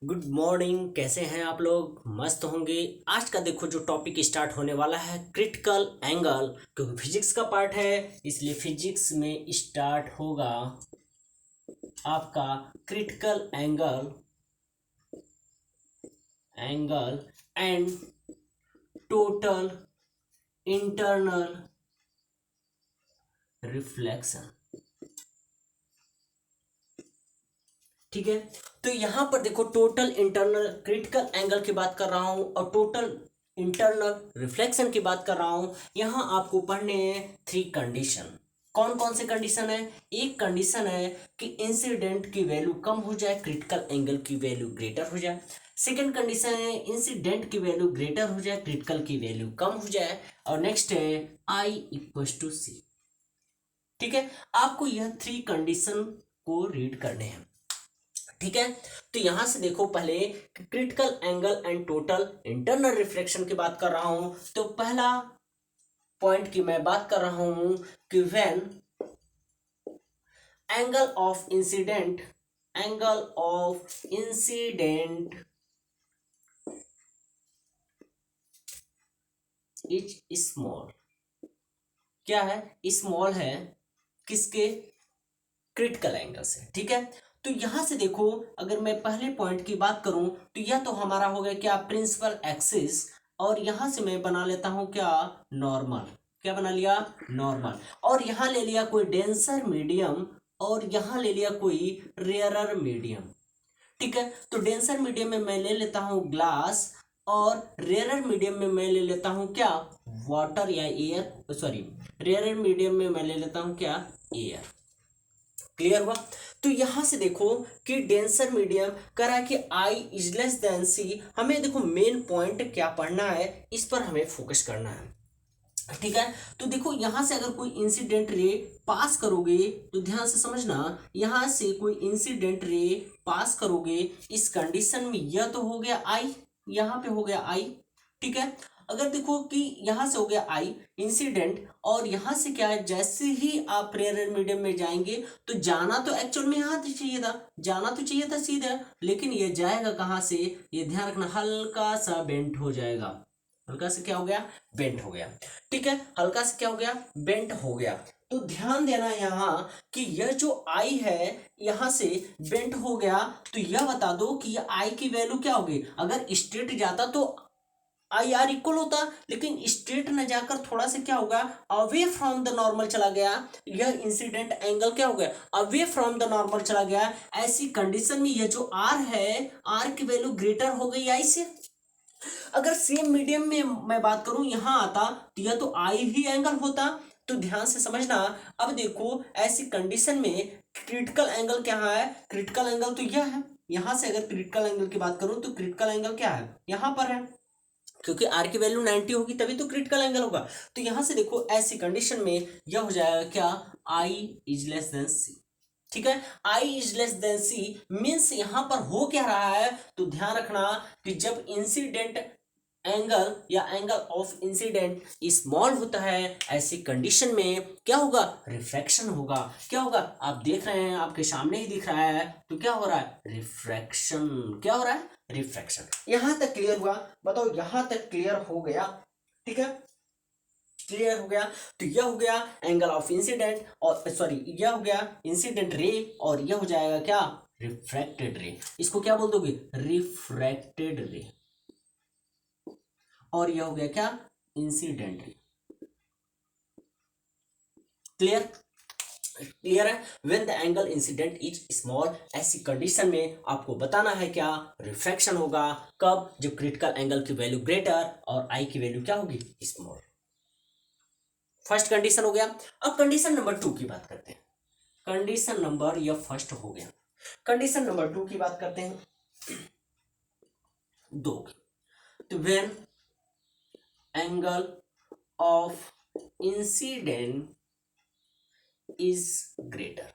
Good morning. कैसे हैं आप लोग? मस्त होंगे। आज का देखो जो टॉपिक स्टार्ट होने वाला है क्रिटिकल एंगल, क्योंकि फिजिक्स का पार्ट है इसलिए फिजिक्स में स्टार्ट होगा आपका critical angle and total internal reflection. ठीक है, तो यहां पर देखो टोटल इंटरनल क्रिटिकल एंगल की बात कर रहा हूं और टोटल इंटरनल रिफ्लेक्शन की बात कर रहा हूं। यहां आपको पढ़ने हैं थ्री कंडीशन। कौन कौन से कंडीशन है? एक कंडीशन है कि इंसिडेंट की वैल्यू कम हो जाए, क्रिटिकल एंगल की वैल्यू ग्रेटर हो जाए। सेकंड कंडीशन है इंसिडेंट की वैल्यू ग्रेटर हो जाए, क्रिटिकल की वैल्यू कम हो जाए। और नेक्स्ट है आई इक्वल टू सी। ठीक है, आपको यह थ्री कंडीशन को रीड करने हैं। ठीक है, तो यहां से देखो पहले critical angle and total internal reflection की बात कर रहा हूं। तो पहला पॉइंट की मैं बात कर रहा हूं कि when angle of incident is small. क्या है? स्मॉल है किसके? क्रिटिकल एंगल से। ठीक है, तो यहां से देखो अगर मैं पहले पॉइंट की बात करूं तो यह तो हमारा हो गया क्या? Principal axis. और यहां से मैं बना लेता हूं क्या? नॉर्मल। क्या बना लिया? नॉर्मल। और यहां ले लिया कोई डेंसर मीडियम और यहां ले लिया कोई रेयरर मीडियम। ठीक है, तो डेंसर मीडियम में मैं ले लेता हूं ग्लास और रेयरर मीडियम में मैं ले लेता हूं क्या? वाटर या एयर। सॉरी, रेयरर मीडियम में मैं ले लेता हूं क्या? एयर। क्लियर हुआ? तो यहां से देखो कि डेंसर मीडियम कह रहा है कि आई इज लेस देन सी। हमें देखो मेन पॉइंट क्या पढ़ना है, इस पर हमें फोकस करना है। ठीक है, तो देखो यहां से अगर कोई इंसिडेंट रे पास करोगे तो ध्यान से समझना, यहां से कोई इंसिडेंट रे पास करोगे इस कंडीशन में, यह तो हो गया आई, यहां पे हो गया आई। ठीक है, अगर देखो कि यहां से हो गया आई इंसिडेंट और यहां से क्या है, जैसे ही आप रेयर मीडियम में जाएंगे तो जाना तो एक्चुअल में यहां तो चाहिए था, जाना तो चाहिए था सीधा, लेकिन ये जाएगा कहां से? ये ध्यान रखना, हल्का सा बेंट हो जाएगा। हल्का से क्या हो गया? बेंट हो गया। ठीक है, हल्का से क्या हो गया? बेंट हो गया। तो ध्यान देना यहां कि यह जो आई है यहां से बेंट हो गया, तो यह बता दो कि यह आई की वैल्यू क्या होगी? अगर स्ट्रेट जाता तो आई आर इक्वल होता, लेकिन स्ट्रेट न जाकर थोड़ा सा क्या होगा? अवे फ्रॉम द नॉर्मल चला गया। यह इंसिडेंट एंगल क्या हो गया? अवे फ्रॉम द नॉर्मल चला गया। ऐसी कंडीशन में यह जो आर है, आर की वैल्यू ग्रेटर हो गई आई से। अगर सेम मीडियम में मैं बात करूं यहां आता तो यह तो आई ही एंगल होता। तो ध्यान से समझना। अब देखो ऐसी कंडीशन में क्रिटिकल एंगल क्या है? क्रिटिकल एंगल तो यह है। यहां से अगर क्रिटिकल एंगल की बात करूं तो क्रिटिकल एंगल क्या है? यहां पर है, क्योंकि आर की वैल्यू 90 होगी तभी तो क्रिटिकल एंगल होगा। तो यहां से देखो ऐसी कंडीशन में यह हो जाएगा क्या? I is less than C. ठीक है, I is less than C means यहां पर हो क्या रहा है? तो ध्यान रखना कि जब इंसिडेंट एंगल या एंगल ऑफ इंसिडेंट स्मॉल होता है, ऐसी कंडीशन में क्या होगा? रिफ्रैक्शन होगा। क्या होगा? आप देख रहे हैं, आपके सामने ही दिख रहा है, तो क्या हो रहा है? रिफ्रैक्शन। क्या हो रहा है? रिफ्रैक्शन। यहां तक क्लियर हुआ? बताओ, यहां तक क्लियर हो गया? ठीक है, क्लियर हो गया। तो यह हो गया एंगल ऑफ इंसिडेंट, और सॉरी यह हो गया इंसिडेंट रे, और यह हो जाएगा क्या? रिफ्रैक्टेड रे। इसको क्या बोल दोगे? रिफ्रैक्टेड रे। और यह हो गया क्या? Incident ray. क्लियर? क्लियर है? When the angle incident is small, ऐसी कंडीशन में आपको बताना है क्या? रिफ्रैक्शन होगा। कब? जब क्रिटिकल एंगल की वैल्यू ग्रेटर और आई की वैल्यू क्या होगी? स्मॉल। फर्स्ट कंडीशन हो गया। अब कंडीशन नंबर 2 की बात करते हैं। कंडीशन नंबर, यह फर्स्ट हो गया। कंडीशन नंबर 2 की बात करते हैं, दो। तो when angle of incident is greater.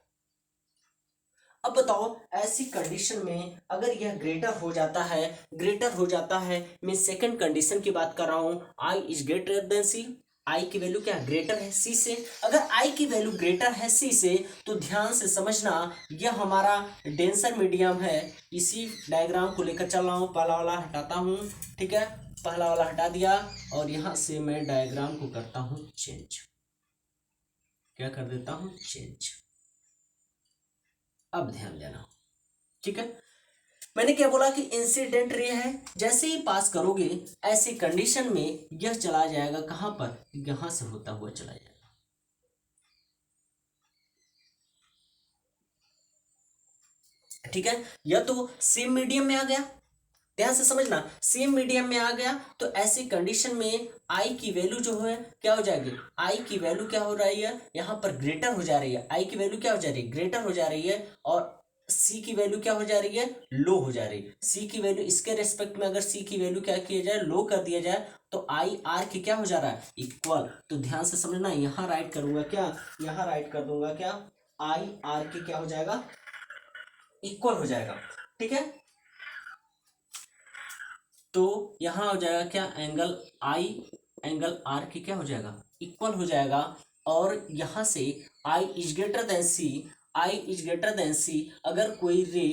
अब बताओ ऐसी कंडीशन में अगर यह ग्रेटर हो जाता है, ग्रेटर हो जाता है, मैं सेकंड कंडीशन की बात कर रहा हूं, आई इज ग्रेटर देन सी। आई की वैल्यू क्या ग्रेटर है सी से। अगर आई की वैल्यू ग्रेटर है सी से तो ध्यान से समझना यह हमारा डेंसर मीडियम है। इसी डायग्राम को लेकर चल रहा हूँ, पहला वाला हटाता हूँ, ठीक है, पहला वाला हटा दिया और यहां से मैं डायग्राम को करता हूं चेंज, क्या कर देता हूं चेंज। अब ध्यान देना, ठीक है, मैंने क्या बोला कि इंसिडेंट रे है, जैसे ही पास करोगे ऐसी कंडीशन में यह चला जाएगा कहां पर, यहां से होता हुआ चला जाएगा, ठीक है। यह तो सेम मीडियम में आ गया, ध्यान से समझना, सेम मीडियम में आ गया तो ऐसी कंडीशन में आई की वैल्यू जो है क्या हो जाएगी, आई की वैल्यू क्या हो रही है यहां पर ग्रेटर हो जा रही है, आई की वैल्यू क्या हो जा रही है ग्रेटर हो जा रही है, और सी की वैल्यू क्या हो जा रही है लो हो जा रही है। सी की वैल्यू इसके रेस्पेक्ट में अगर सी की वैल्यू क्या किया जाए लो कर दिया जाए तो आई आर की क्या हो जा रहा है इक्वल। तो ध्यान से समझना, यहां राइट करूंगा क्या, यहां राइट कर दूंगा क्या, आई आर की क्या हो जाएगा इक्वल हो जाएगा, ठीक है। तो यहां हो जाएगा क्या एंगल आई एंगल आर की क्या हो जाएगा इक्वल हो जाएगा, और यहां से I is greater than C, I is greater than C, अगर कोई रे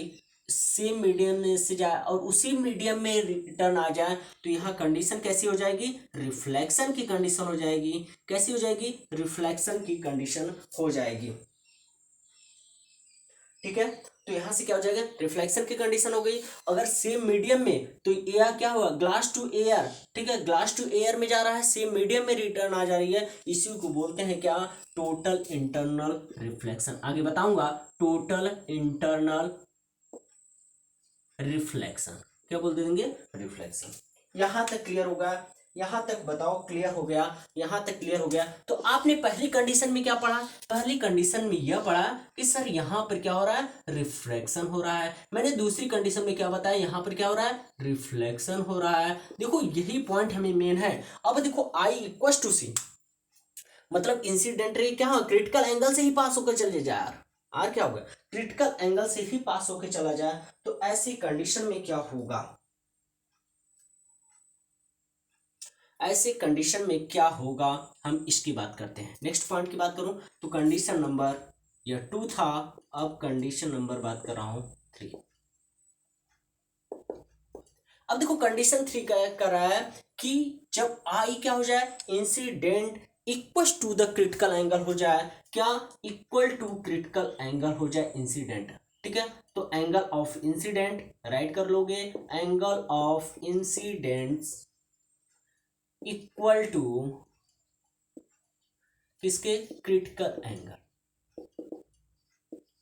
सेम मीडियम में से जाए और उसी मीडियम में रिटर्न आ जाए तो यहाँ कंडीशन कैसी हो जाएगी रिफ्लेक्शन की कंडीशन हो जाएगी, कैसी हो जाएगी रिफ्लेक्शन की कंडीशन हो जाएगी, ठीक है। तो यहां से क्या हो जाएगा रिफ्लेक्शन की कंडीशन हो गई। अगर सेम मीडियम में तो एयर क्या हुआ ग्लास टू एयर, ठीक है, ग्लास टू एयर में जा रहा है, सेम मीडियम में रिटर्न आ जा रही है, इसी को बोलते हैं क्या टोटल इंटरनल रिफ्लेक्शन। आगे बताऊंगा टोटल इंटरनल रिफ्लेक्शन, क्या बोल देंगे रिफ्लेक्शन। यहां तक क्लियर होगा, यहां तक बताओ क्लियर हो गया, यहां तक क्लियर हो गया। तो आपने पहली कंडीशन में क्या पढ़ा, पहली कंडीशन में यह पढ़ा कि सर यहां पर क्या हो रहा है रिफ्रैक्शन हो रहा है। मैंने दूसरी कंडीशन में क्या बताया, यहां पर क्या हो रहा है रिफ्लेक्शन हो रहा है। देखो यही पॉइंट हमें मेन है। अब देखो आई इक्वल टू सी, मतलब इंसिडेंट रे क्या क्रिटिकल एंगल से ही पास होकर चले जाए यार, आर क्या होगा क्रिटिकल एंगल से ही पास होकर चला जाए, तो ऐसी कंडीशन में क्या होगा, ऐसे कंडीशन में क्या होगा हम इसकी बात करते हैं। नेक्स्ट पॉइंट की बात करूं तो कंडीशन नंबर यह 2 था, अब कंडीशन नंबर बात कर रहा हूं 3। अब देखो कंडीशन 3 क्या कर रहा है कि जब आई क्या हो जाए incident equal to the critical angle हो जाए, क्या इक्वल टू क्रिटिकल एंगल हो जाए इंसिडेंट, ठीक है। तो एंगल ऑफ इंसिडेंट राइट कर लोगे, angle of incidents equal to किसके क्रिटिकल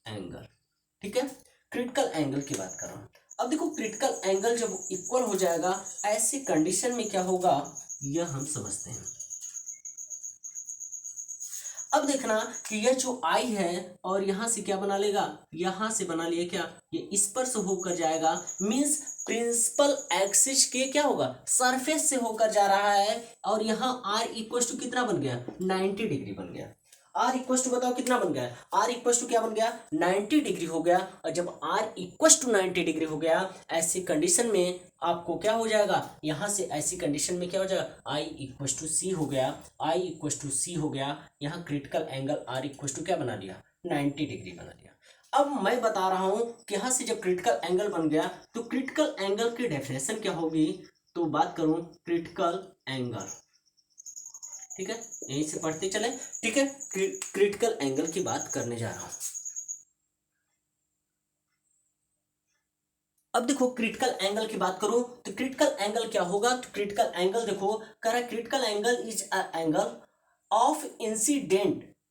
एंगल, ठीक है, क्रिटिकल एंगल की बात कर रहा हूं। अब देखो क्रिटिकल एंगल जब इक्वल हो जाएगा ऐसी कंडीशन में क्या होगा यह हम समझते हैं। अब देखना कि यह जो आई है और यहां से क्या बना लेगा, यहां से बना लिया क्या ये स्पर्श होकर जाएगा, मींस प्रिंसिपल एक्सिस के क्या होगा सरफेस से होकर जा रहा है, और यहां आर इक्वल टू कितना बन गया 90 डिग्री बन गया। आर इक्वल टू बताओ कितना बन गया, आर इक्वल टू क्या बन गया 90 डिग्री हो गया। और जब आर इक्वल टू 90 डिग्री हो गया ऐसी कंडीशन में आपको क्या हो जाएगा, यहां से ऐसी कंडीशन में क्या हो जाएगा आई इक्वल टू सी हो गया, आई इक्वल टू सी हो गया। यहाँ critical angle are equal to क्या बना लिया 90 डिग्री बना लिया। अब मैं बता रहा हूं कि यहां से जब क्रिटिकल एंगल बन गया तो क्रिटिकल एंगल की डेफिनेशन क्या होगी, तो बात करूं क्रिटिकल एंगल, ठीक है, यहीं से पढ़ते चले, ठीक है। क्रिटिकल एंगल की बात करने जा रहा हूं। अब देखो क्रिटिकल एंगल की बात करूं तो क्रिटिकल एंगल क्या होगा, तो क्रिटिकल एंगल देखो कह रहा है critical angle is a angle of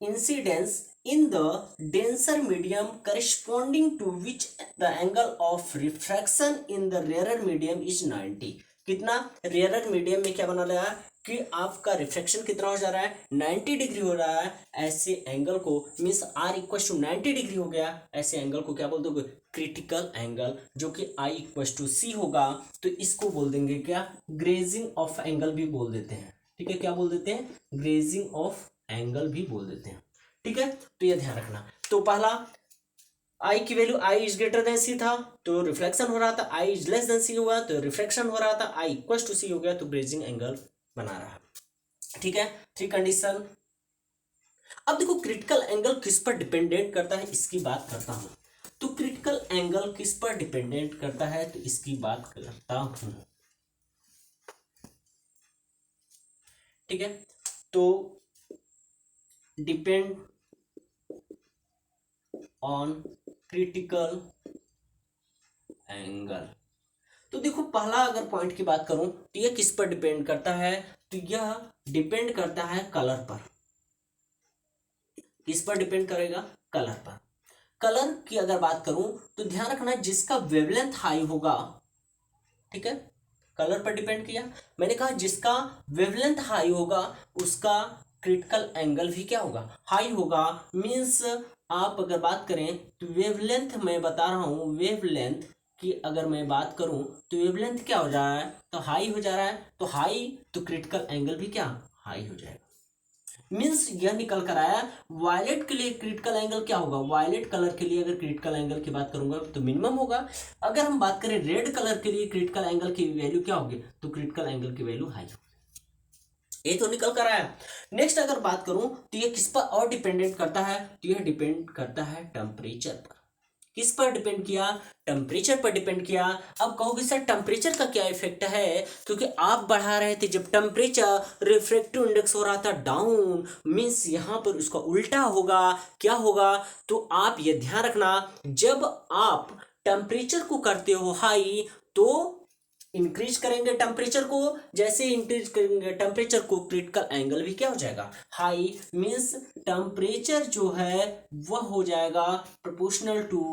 incidence in the denser medium corresponding to which the angle of refraction in the rarer medium is 90। कितना रेयर मीडियम में क्या बना रहा है कि आपका रिफ्लेक्शन कितना हो जा रहा है 90 डिग्री हो रहा है, ऐसे एंगल को means are equal to 90 degree हो गया, ऐसे एंगल को क्या बोल दोगे क्रिटिकल एंगल, जो कि आई इक्वल टू सी होगा। तो इसको बोल देंगे क्या ग्रेजिंग ऑफ एंगल भी बोल देते हैं, ठीक है, क्या बोल देते हैं ग्रेजिंग ऑफ एंगल भी बोल देते हैं, ठीक है। तो ये ध्यान रखना। तो पहला आई की value I is greater than C था तो रिफ्लेक्शन हो रहा था, I is less than C हुआ तो रिफ्रैक्शन हो रहा था, आई इक्वल टू सी हो गया तो ग्रेजिंग एंगल बना रहा। ठीक है, थ्री कंडीशन। अब देखो क्रिटिकल एंगल किस पर डिपेंडेंट करता है इसकी बात करता हूं। तो क्रिटिकल एंगल किस पर डिपेंडेंट करता है तो इसकी बात करता हूं। ठीक है, तो डिपेंड ऑन क्रिटिकल एंगल। तो देखो पहला अगर पॉइंट की बात करूं तो यह किस पर डिपेंड करता है, तो यह डिपेंड करता है कलर पर। किस पर डिपेंड करेगा, कलर पर। कलर की अगर बात करूं तो ध्यान रखना जिसका वेवलेंथ हाई होगा, ठीक है, कलर पर डिपेंड किया। मैंने कहा जिसका वेवलेंथ हाई होगा उसका क्रिटिकल एंगल भी क्या होगा, हाई होगा। मींस आप अगर बात करें तो वेवलेंथ मैं बता रहा हूं, वेवलेंथ की अगर मैं बात करूं तो वेवलेंथ क्या हो जा रहा है, तो हाई हो जा रहा है। तो हाई तो क्रिटिकल एंगल भी क्या हाई हो जाएगा। मीन्स यह निकल कर आया वायलेट के लिए क्रिटिकल एंगल क्या होगा, वायलेट कलर के लिए अगर क्रिटिकल एंगल की बात करूंगा तो मिनिमम होगा। अगर हम बात करें रेड कलर के लिए क्रिटिकल एंगल की वैल्यू क्या होगी, तो क्रिटिकल एंगल की वैल्यू हाई होगी। ये तो निकल कर आया। नेक्स्ट अगर बात करूं तो ये किस पर और डिपेंडेंट करता है, तो यह डिपेंड करता है टेम्परेचर पर। किस पर डिपेंड किया, टेम्परेचर पर डिपेंड किया। अब कहोगे सर टेम्परेचर का क्या इफेक्ट है, क्योंकि आप बढ़ा रहे थे जब टेम्परेचर रिफ्रैक्टिव इंडेक्स हो रहा था डाउन, मींस यहां पर उसका उल्टा होगा। क्या होगा, तो आप ये ध्यान रखना जब आप टेम्परेचर को करते हो हाई तो इंक्रीज करेंगे टेम्परेचर को, जैसे इंक्रीज करेंगे टेम्परेचर को क्रिटिकल एंगल भी क्या हो जाएगा, हाई। मींस टेम्परेचर जो है वह हो जाएगा प्रोपोर्शनल टू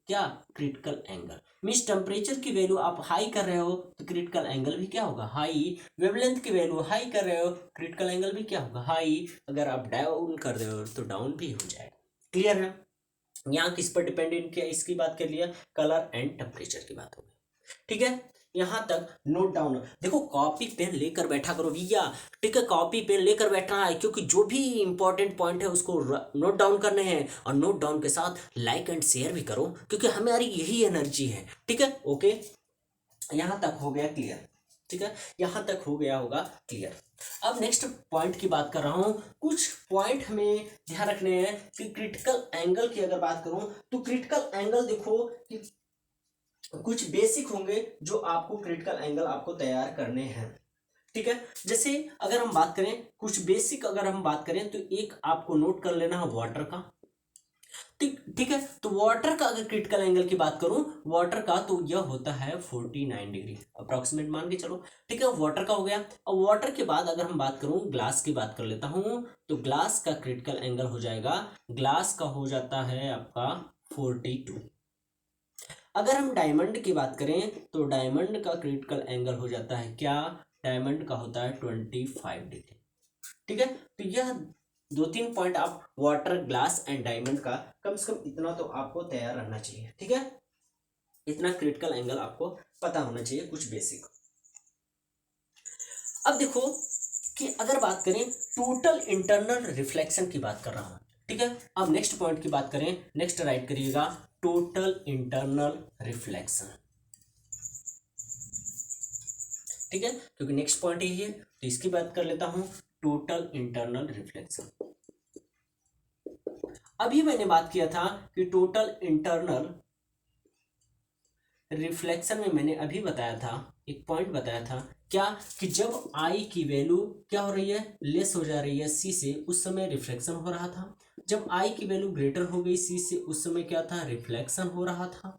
क्या, क्रिटिकल एंगल। मींस टेम्परेचर की वैल्यू आप हाई कर रहे हो तो क्रिटिकल एंगल भी क्या होगा, हाई। वेवलेंथ की वैल्यू हाई कर रहे हो, क्रिटिकल एंगल भी क्या होगा, हाई। अगर आप डाउन कर रहे हो तो डाउन भी हो जाएगा। क्लियर है। यहाँ किस पर डिपेंडेंट किया, इसकी बात कर लिया, कलर एंड टेम्परेचर की बात हो गई। ठीक है, यहां तक नोट डाउन। देखो कॉपी पेन लेकर बैठा करो भैया, ठीक है, कॉपी पेन लेकर बैठना है, क्योंकि जो भी इंपॉर्टेंट पॉइंट है उसको नोट डाउन करने हैं। और नोट डाउन के साथ लाइक एंड शेयर भी करो, क्योंकि हमारी यही एनर्जी है। ठीक है, ओके, यहां तक हो गया क्लियर। ठीक है, यहां तक हो गया होगा क्लियर। अब नेक्स्ट पॉइंट की बात कर रहा हूं। कुछ पॉइंट हमें ध्यान रखने हैं कि क्रिटिकल एंगल की अगर बात करूं तो क्रिटिकल एंगल देखो कि कुछ बेसिक होंगे जो आपको क्रिटिकल एंगल आपको तैयार करने हैं। ठीक है, जैसे अगर हम बात करें कुछ बेसिक, अगर हम बात करें तो एक आपको नोट कर लेना है वाटर का। ठीक ठीक है, तो वाटर का अगर क्रिटिकल एंगल की बात करूं, वाटर का तो यह होता है 49 डिग्री अप्रोक्सीमेट मान के चलो। ठीक है, वाटर का हो गया। अब वाटर के बाद अगर हम बात करूं ग्लास की बात कर लेता हूं, तो ग्लास का क्रिटिकल एंगल हो जाएगा, ग्लास का हो जाता है आपका 42। अगर हम डायमंड की बात करें तो डायमंड का क्रिटिकल एंगल हो जाता है क्या, डायमंड का होता है 25 डिग्री। ठीक है, तो यह दो तीन पॉइंट आप वाटर, ग्लास एंड डायमंड का कम से कम इतना तो आपको तैयार रहना चाहिए। ठीक है, इतना क्रिटिकल एंगल आपको पता होना चाहिए, कुछ बेसिक। अब देखो कि अगर बात करें टोटल इंटरनल रिफ्लेक्शन की बात कर रहा हूं। ठीक है, अब नेक्स्ट पॉइंट की बात करें, नेक्स्ट राइट करिएगा, टोटल इंटरनल रिफ्लेक्शन। ठीक है, क्योंकि नेक्स्ट पॉइंट यही है तो इसकी बात कर लेता हूं, टोटल इंटरनल रिफ्लेक्शन। अभी मैंने बात किया था कि टोटल इंटरनल रिफ्लेक्शन में मैंने अभी बताया था, एक पॉइंट बताया था क्या, कि जब आई की वैल्यू क्या हो रही है, लेस हो जा रही है सी से, उस समय रिफ्लेक्शन हो रहा था। जब आई की वैल्यू ग्रेटर हो गई सी से, उस समय क्या था, रिफ्लेक्शन हो रहा था।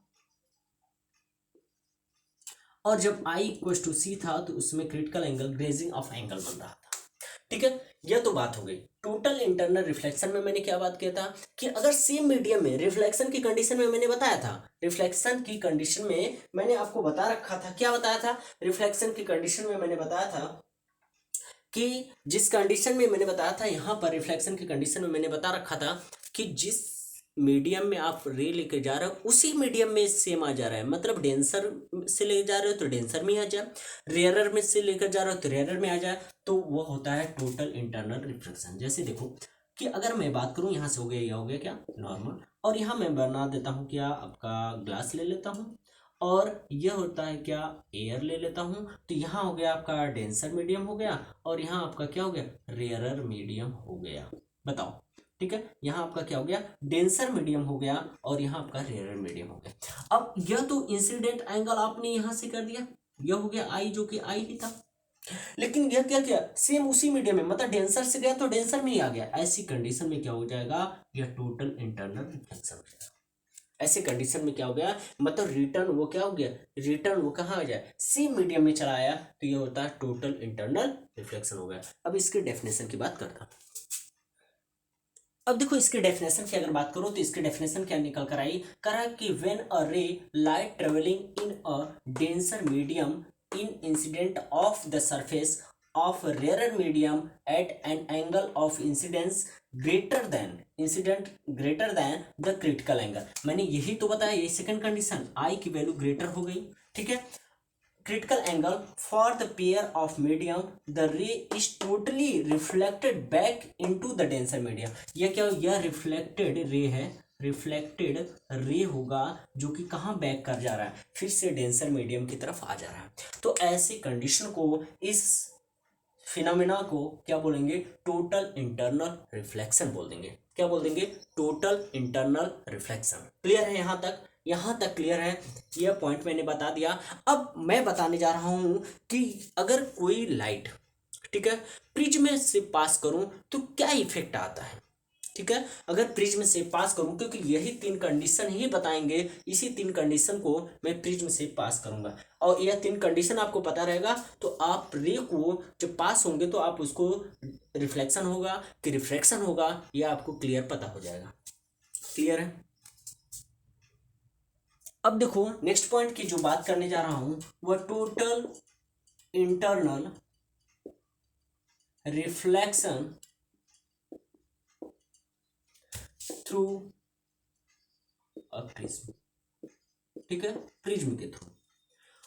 और जब आई इक्वल टू सी था तो उसमें critical angle grazing of angle बन रहा था। ठीक है, यह तो बात हो गई। टोटल इंटरनल रिफ्लेक्शन में मैंने क्या बात किया था कि अगर सेम मीडियम में रिफ्लेक्शन की कंडीशन में मैंने बताया था, रिफ्लेक्शन की कंडीशन में मैंने आपको बता रखा था, क्या बताया था, रिफ्लेक्शन की कंडीशन में मैंने बताया था कि जिस कंडीशन में मैंने बताया था, यहां पर रिफ्लेक्शन की कंडीशन में मैंने बता रखा था कि जिस मीडियम में आप रे लेकर जा रहे हो उसी मीडियम में सेम आ जा रहा है। मतलब डेंसर से ले जा रहे हो तो डेंसर में आ जाए, रेयरर में से लेकर जा रहे हो तो रेयरर में आ जाए, तो वो होता है टोटल इंटरनल रिफ्लेक्शन। जैसे देखो कि अगर मैं बात करूं, यहाँ से हो गया, यह हो गया क्या, नॉर्मल, और यहाँ मैं बना देता हूँ क्या, आपका ग्लास ले लेता हूँ, और यह होता है क्या, एयर ले लेता हूँ, तो यहाँ हो गया आपका डेंसर मीडियम हो गया, और यहाँ आपका क्या हो गया, रेयरर मीडियम हो गया। बताओ, ठीक है, यहाँ आपका क्या हो गया, डेंसर मीडियम हो गया, और यहाँ आपका रेयरर मीडियम हो गया। अब यह तो इंसिडेंट एंगल आपने यहाँ से कर दिया, यह हो गया आई, जो कि आई ही था। लेकिन यह क्या किया, सेम उसी मीडियम में, मतलब डेंसर से गया तो डेंसर में ही आ गया। ऐसी कंडीशन में क्या हो जाएगा, यह टोटल इंटरनल रिफ्लेक्शन हो जाएगा। ऐसे कंडीशन में क्या हो गया, मतलब रिटर्न वो क्या हो गया, रिटर्न वो कहाँ आ जाए, सेम मीडियम में चला आया, तो ये होता है टोटल इंटरनल रिफ्लेक्शन हो गया। अब इसके डेफिनेशन की बात करता हूं। अब देखो इसके डेफिनेशन की अगर बात करो तो इसके डेफिनेशन क्या निकल कर आई, करा कि व्हेन अ रे light travelling in a denser medium in incident of the surface of rarer medium at an angle of incidence greater than the critical angle. मैंने यही तो बताया, ये सेकंड कंडीशन, आई की वैल्यू ग्रेटर हो गई, ठीक है। critical angle for the pair of medium, the ray is totally reflected back into the denser medium। यह क्या, यह रिफ्लेक्टेड रे है, रिफ्लेक्टेड रे होगा जो कि कहाँ बैक कर जा रहा है, फिर से डेंसर मीडियम की तरफ आ जा रहा है। तो ऐसी कंडीशन को, इस फिनोमेना को क्या बोलेंगे, टोटल इंटरनल रिफ्लेक्शन बोल देंगे। क्या बोल देंगे, टोटल इंटरनल रिफ्लेक्शन। क्लियर है यहाँ तक, यहाँ तक क्लियर है, यह पॉइंट मैंने बता दिया। अब मैं बताने जा रहा हूं कि अगर कोई लाइट, ठीक है, प्रिज्म से पास करूं तो क्या इफेक्ट आता है, ठीक है। अगर प्रिज्म से पास करूं, क्योंकि यही तीन कंडीशन ही बताएंगे, इसी तीन कंडीशन को मैं प्रिज्म से पास करूंगा, और यह तीन कंडीशन आपको पता रहेगा तो आप रे को जब पास होंगे तो आप उसको रिफ्लेक्शन होगा कि रिफ्रैक्शन होगा, यह आपको क्लियर पता हो जाएगा। क्लियर है। अब देखो नेक्स्ट पॉइंट की जो बात करने जा रहा हूं वह total internal reflection through a prism, ठीक है, प्रिज्म के थ्रू।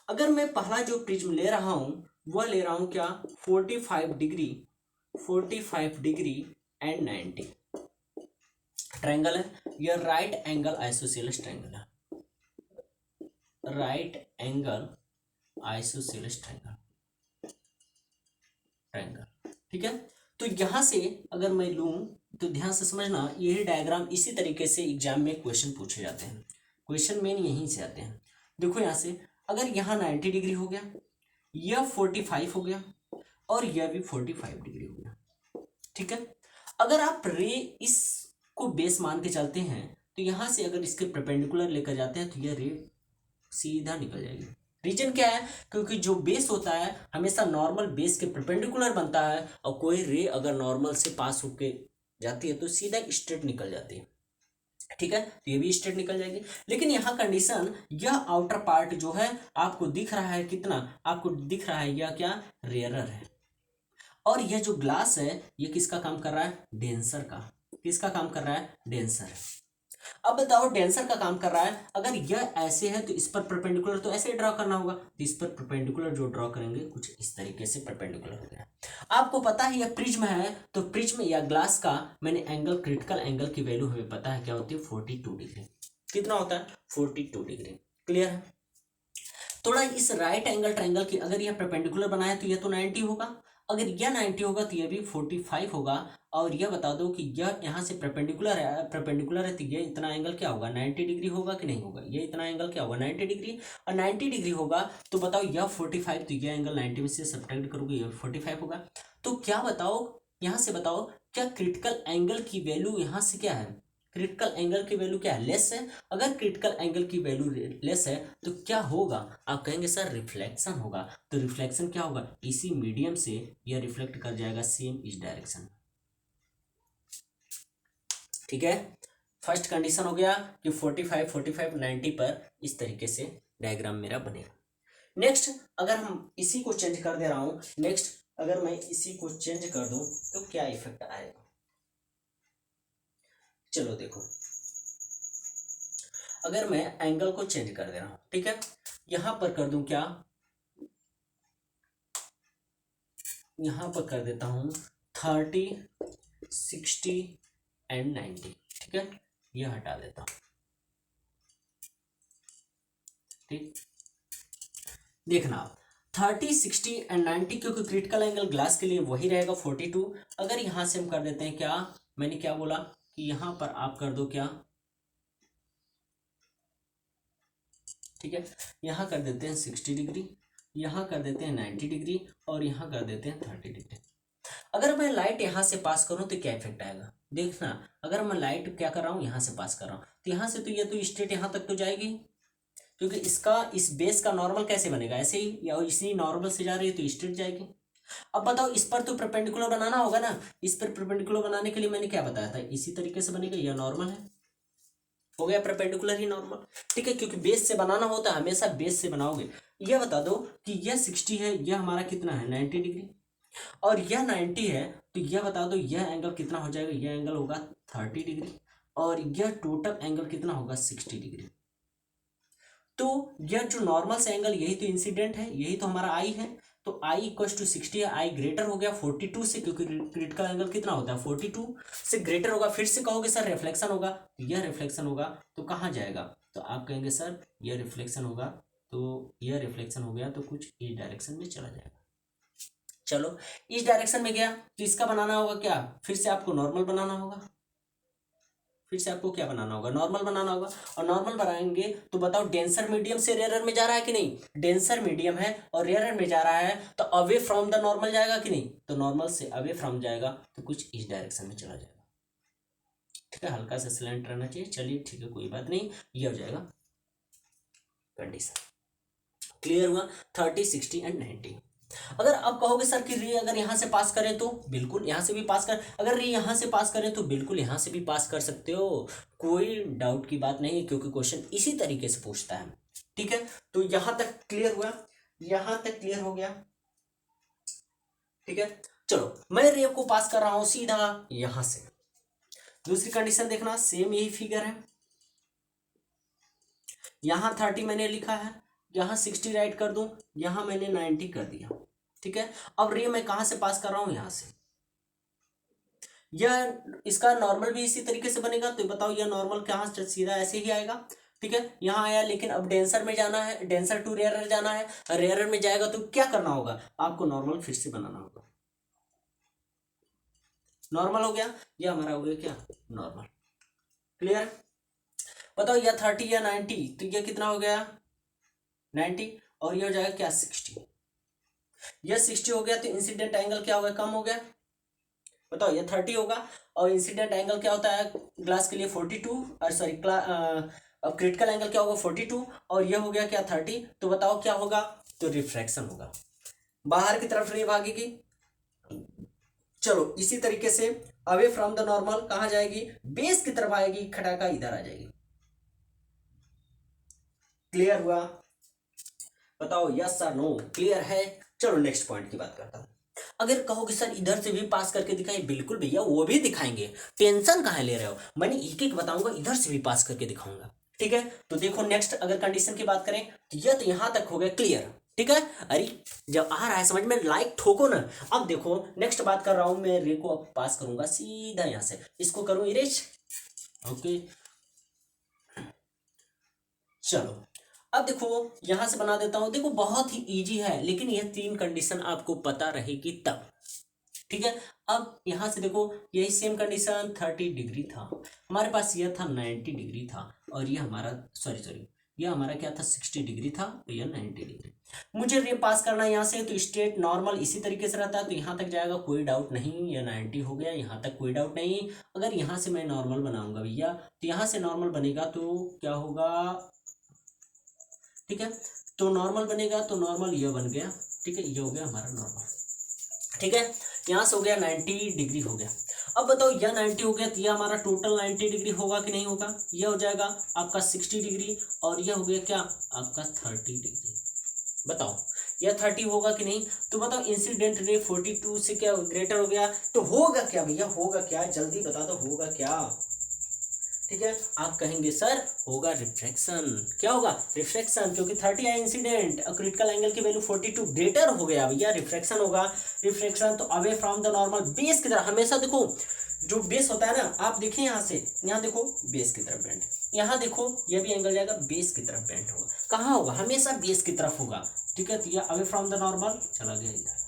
अगर मैं पहला जो प्रिज्म ले रहा हूं वह ले रहा हूं क्या, 45 डिग्री, 45 डिग्री एंड 90 ट्रायंगल है, यह राइट एंगल आइसोसेलेस ट्रायंगल है, राइट एंगल आइसोसेलेस ट्रायंगल, ठीक है। तो यहां से अगर मैं लूं तो ध्यान से समझना, यही डायग्राम इसी तरीके से एग्जाम में क्वेश्चन पूछे जाते हैं, क्वेश्चन मेन यहीं से आते हैं। देखो यहां से अगर यहाँ 90 डिग्री हो गया, यह 45 हो गया, और यह भी 45 डिग्री हो गया, ठीक है। अगर आप रे इसको बेस मान के चलते हैं तो यहां से अगर इसके परपेंडिकुलर लेकर जाते हैं तो यह रे सीधा निकल जाएगी। रीजन क्या है, क्योंकि जो बेस होता है हमेशा नॉर्मल बेस के परपेंडिकुलर बनता है, और कोई रे अगर नॉर्मल से पास होके जाती है तो सीधा स्ट्रेट निकल जाती है, ठीक है। तो ये भी स्ट्रेट निकल जाएगी। लेकिन यहाँ कंडीशन, यह आउटर पार्ट जो है आपको दिख रहा है कितना, आपको दिख रहा है यह क्या, रेयरर है, और यह जो ग्लास है ये किसका काम कर रहा है, डेंसर का। किसका काम कर रहा है, डेंसर। अब बताओ डेंसर का काम कर रहा है, अगर यह ऐसे है तो इस पर परपेंडिकुलर तो ऐसे ड्रॉ करना होगा, तो इस पर परपेंडिकुलर जो ड्रॉ करेंगे कुछ इस तरीके से परपेंडिकुलर हो गया। आपको पता है यह प्रिज्म है, तो प्रिज्म या ग्लास का मैंने एंगल, क्रिटिकल एंगल की वैल्यू हमें पता है क्या होती है, 42 डिग्री। कितना होता है, 42 डिग्री। क्लियर है। थोड़ा इस राइट एंगल ट्रायंगल की अगर यह परपेंडिकुलर बनाया तो यह तो 90 होगा, अगर यह 90 होगा तो यह भी 45 होगा, और यह बता दो कि यह यहाँ से परपेंडिकुलर है तो यह इतना एंगल क्या होगा, 90 डिग्री होगा कि नहीं होगा, यह इतना एंगल क्या होगा, 90 डिग्री, और 90 डिग्री होगा तो बताओ यह 45, तो यह एंगल 90 में से सब्ट्रैक्ट करोगे यह 45 होगा। तो क्या बताओ, यहाँ से बताओ क्या क्रिटिकल एंगल की वैल्यू यहाँ से क्या है, क्रिटिकल एंगल की वैल्यू क्या है, लेस है। अगर क्रिटिकल एंगल की वैल्यू लेस है तो क्या होगा, आप कहेंगे सर रिफ्लेक्शन होगा, तो रिफ्लेक्शन क्या होगा, इसी मीडियम से यह रिफ्लेक्ट कर जाएगा सेम इस डायरेक्शन। ठीक है, फर्स्ट कंडीशन हो गया कि 45 45 90 पर इस तरीके से डायग्राम मेरा बनेगा। नेक्स्ट अगर हम इसी को चेंज कर दे रहा हूं, नेक्स्ट अगर मैं इसी को चेंज कर दूं तो क्या इफेक्ट आएगा, चलो देखो। अगर मैं एंगल को चेंज कर दे रहा हूं, ठीक है, यहां पर कर दूं क्या, यहां पर कर देता हूं 30 60 एंड 90, ठीक है, यह हटा देता हूं। ठीक, देखना आप 30, 60 एंड 90, क्योंकि क्रिटिकल एंगल ग्लास के लिए वही रहेगा 42। अगर यहाँ से हम कर देते हैं, क्या मैंने क्या बोला कि यहाँ पर आप कर दो क्या, ठीक है, यहाँ कर देते हैं 60 डिग्री, यहाँ कर देते हैं 90 डिग्री, और यहाँ कर देते हैं 30 डिग्री। अगर मैं लाइट यहाँ से पास करूँ तो क्या इफेक्ट आएगा, देखना, अगर मैं लाइट क्या कर रहा हूँ यहाँ से पास कर रहा हूँ, तो यहाँ से तो ये तो स्ट्रेट यहाँ तक तो जाएगी, क्योंकि इसका इस बेस का नॉर्मल कैसे बनेगा, ऐसे ही, या इसी नॉर्मल से जा रही है तो स्ट्रेट जाएगी। अब बताओ, इस पर तो परपेंडिकुलर बनाना होगा ना, इस पर परपेंडिकुलर बनाने के लिए मैंने क्या बताया था, इसी तरीके से बनेगा, यह नॉर्मल है, हो गया परपेंडिकुलर ही नॉर्मल, ठीक है, क्योंकि बेस से बनाना होता है, हमेशा बेस से बनाओगे। यह बता दो कि यह 60 है, यह हमारा कितना है 90 डिग्री, और यह 90 है, तो यह बता दो यह एंगल कितना हो जाएगा, यह एंगल होगा 30 डिग्री, और यह टोटल एंगल कितना होगा 60 डिग्री। तो यह जो नॉर्मल से एंगल, यही तो इंसिडेंट है, यही तो हमारा आई है, तो आई इक्व टू 60 है, आई ग्रेटर हो गया 42 से, क्योंकि क्रिटिकल एंगल कितना होता है 42 से ग्रेटर होगा। फिर से कहोगे सर रिफ्लेक्शन होगा, तो यह रिफ्लेक्शन होगा तो कहाँ जाएगा, तो आप कहेंगे सर यह रिफ्लेक्शन होगा, तो यह रिफ्लेक्शन हो गया तो कुछ इस डायरेक्शन में चला जाएगा। चलो इस डायरेक्शन में गया तो इसका बनाना होगा क्या, फिर से आपको नॉर्मल बनाना होगा, फिर से आपको क्या बनाना होगा, नॉर्मल बनाना होगा। और नॉर्मल बनाएंगे तो बताओ डेंसर मीडियम से रेयरर में जा रहा है कि नहीं, डेंसर मीडियम है और रेयरर में जा रहा है, तो अवे फ्रॉम द नॉर्मल जाएगा कि नहीं, तो नॉर्मल से अवे फ्रॉम जाएगा तो कुछ इस डायरेक्शन में चला जाएगा, ठीक है, हल्का सा स्लैंट रहना चाहिए। चलिए ठीक है, कोई बात नहीं, ये हो जाएगा कंडीशन। क्लियर हुआ 30, 60 एंड 90। अगर आप कहोगे सर कि रे अगर यहाँ से पास करें तो बिल्कुल यहाँ से भी पास कर, अगर रे यहाँ से पास करें तो बिल्कुल यहाँ से भी पास कर सकते हो, कोई डाउट की बात नहीं, क्योंकि क्वेश्चन इसी तरीके से पूछता है, ठीक है। तो यहाँ तक क्लियर हुआ, यहाँ तक क्लियर हो गया, ठीक है। चलो मैं रे को पास कर रहा हूं सीधा यहां से। दूसरी कंडीशन देखना, सेम यही फिगर है, यहां 30 मैंने लिखा है, यहां 60 राइट कर दूं, यहां मैंने 90 कर दिया, ठीक है। अब रे मैं कहां से पास कर रहा हूं, यहां से, यह इसका नॉर्मल भी इसी तरीके से बनेगा, तो बताओ यह नॉर्मल कहां से सीधा ऐसे ही आएगा, ठीक है, यहां आया, लेकिन अब डेंसर में जाना है, डेंसर टू रेयरर जाना है, रेयरर में जाएगा तो क्या करना होगा, आपको नॉर्मल फिर से बनाना होगा। नॉर्मल हो गया, यह हमारा हो गया क्या नॉर्मल, क्लियर। बताओ यह 30 या 90, तो यह कितना हो गया 90, और यह हो जाएगा क्या 60, यह 60 हो गया, तो इंसिडेंट एंगल क्या हो गया, कम हो गया। बताओ यह 30 होगा, और इंसिडेंट एंगल क्या होता है ग्लास के लिए 42, और सॉरी अब क्रिटिकल एंगल क्या होगा 42, और यह हो गया क्या 30, तो बताओ क्या होगा, तो रिफ्रैक्शन होगा, बाहर की तरफ रे भागेगी। चलो इसी तरीके से अवे फ्रॉम द नॉर्मल कहां जाएगी, बेस की तरफ आएगी, खटाका इधर आ जाएगी। क्लियर हुआ, बताओ यस और नो, क्लियर है। चलो नेक्स्ट पॉइंट की बात करता हूं। अगर कहोगे सर इधर से भी पास करके दिखाएं, बिल्कुल भैया वो भी दिखाएंगे, टेंशन कहां ले रहे हो, मैंने एक एक बताऊंगा, इधर से भी पास करके दिखाऊंगा, ठीक है। तो देखो नेक्स्ट अगर कंडीशन की बात करें तो यह तो यहां तक हो गया क्लियर, ठीक है। अरे जब आ रहा है समझ में, लाइक ठोको ना। अब देखो नेक्स्ट बात कर रहा हूं मैं, रे को अब पास करूंगा सीधा यहां से, इसको करूं इरेज, ओके। चलो अब देखो यहां से बना देता हूं, देखो बहुत ही इजी है, लेकिन यह 3 कंडीशन आपको पता रहेगी तब, ठीक है। अब यहां से देखो यही सेम कंडीशन 30 डिग्री था हमारे पास, यह था 90 डिग्री था, और यह हमारा सॉरी यह हमारा क्या था 60 डिग्री था, तो यह 90 डिग्री। मुझे रे पास करना है यहाँ से, तो स्ट्रेट नॉर्मल इसी तरीके से रहता है, तो यहाँ तक जाएगा कोई डाउट नहीं, यह 90 हो गया, यहाँ तक कोई डाउट नहीं। अगर यहाँ से मैं नॉर्मल बनाऊंगा भैया, तो यहाँ से नॉर्मल बनेगा तो क्या होगा, ठीक है, तो नॉर्मल बनेगा तो नॉर्मल ये बन गया, ठीक है, ये हो गया हमारा नॉर्मल, ठीक है। यहाँ से हो गया 90 डिग्री हो गया। अब बताओ यह 90 हो गया, तो यह हमारा टोटल 90 डिग्री होगा कि नहीं होगा, यह हो जाएगा आपका 60 डिग्री, और यह हो गया क्या आपका 30 डिग्री। बताओ यह 30 होगा कि नहीं, तो बताओ इंसिडेंट रे 42 से क्या ग्रेटर हो गया, तो होगा क्या भैया, होगा क्या, जल्दी बता दो होगा क्या, ठीक है। आप कहेंगे सर होगा रिफ्रैक्शन, क्या होगा रिफ्रैक्शन, क्योंकि 30 है इंसिडेंट और क्रिटिकल एंगल की वैल्यू 42 ग्रेटर हो गया भैया, रिफ्रैक्शन होगा। रिफ्रैक्शन तो away from the normal, base की तरह हमेशा देखो जो बेस होता है ना, आप देखिए यहाँ से, यहाँ देखो बेस की तरफ बेंड, यहाँ देखो ये भी एंगल जाएगा बेस की तरफ बेंड होगा। कहाँ होगा? हमेशा बेस की तरफ होगा, ठीक है। तो ये अवे फ्रॉम द नॉर्मल चला गया इधर,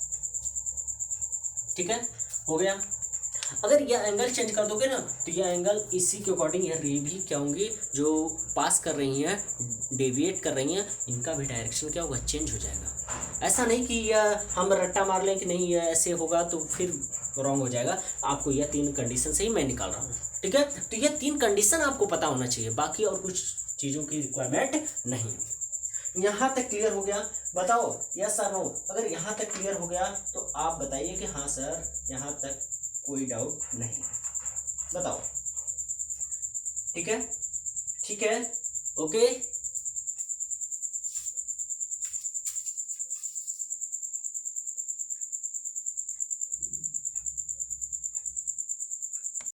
ठीक है, हो गया। अगर यह एंगल चेंज कर दोगे ना, तो यह एंगल इसी के अकॉर्डिंग यह रे भी क्या होंगी, जो पास कर रही हैं, डेविएट कर रही हैं, इनका भी डायरेक्शन क्या होगा, चेंज हो जाएगा। ऐसा नहीं कि यह हम रट्टा मार लें कि नहीं यह ऐसे होगा तो फिर रॉन्ग हो जाएगा। आपको यह 3 कंडीशन से ही मैं निकाल रहा हूँ, ठीक है। तो यह 3 कंडीशन आपको पता होना चाहिए, बाकी और कुछ चीज़ों की रिक्वायरमेंट नहीं। यहाँ तक क्लियर हो गया? बताओ यस सर नो। अगर यहाँ तक क्लियर हो गया तो आप बताइए कि हाँ सर, यहाँ तक कोई डाउट नहीं, बताओ। ठीक है, ठीक है, ओके।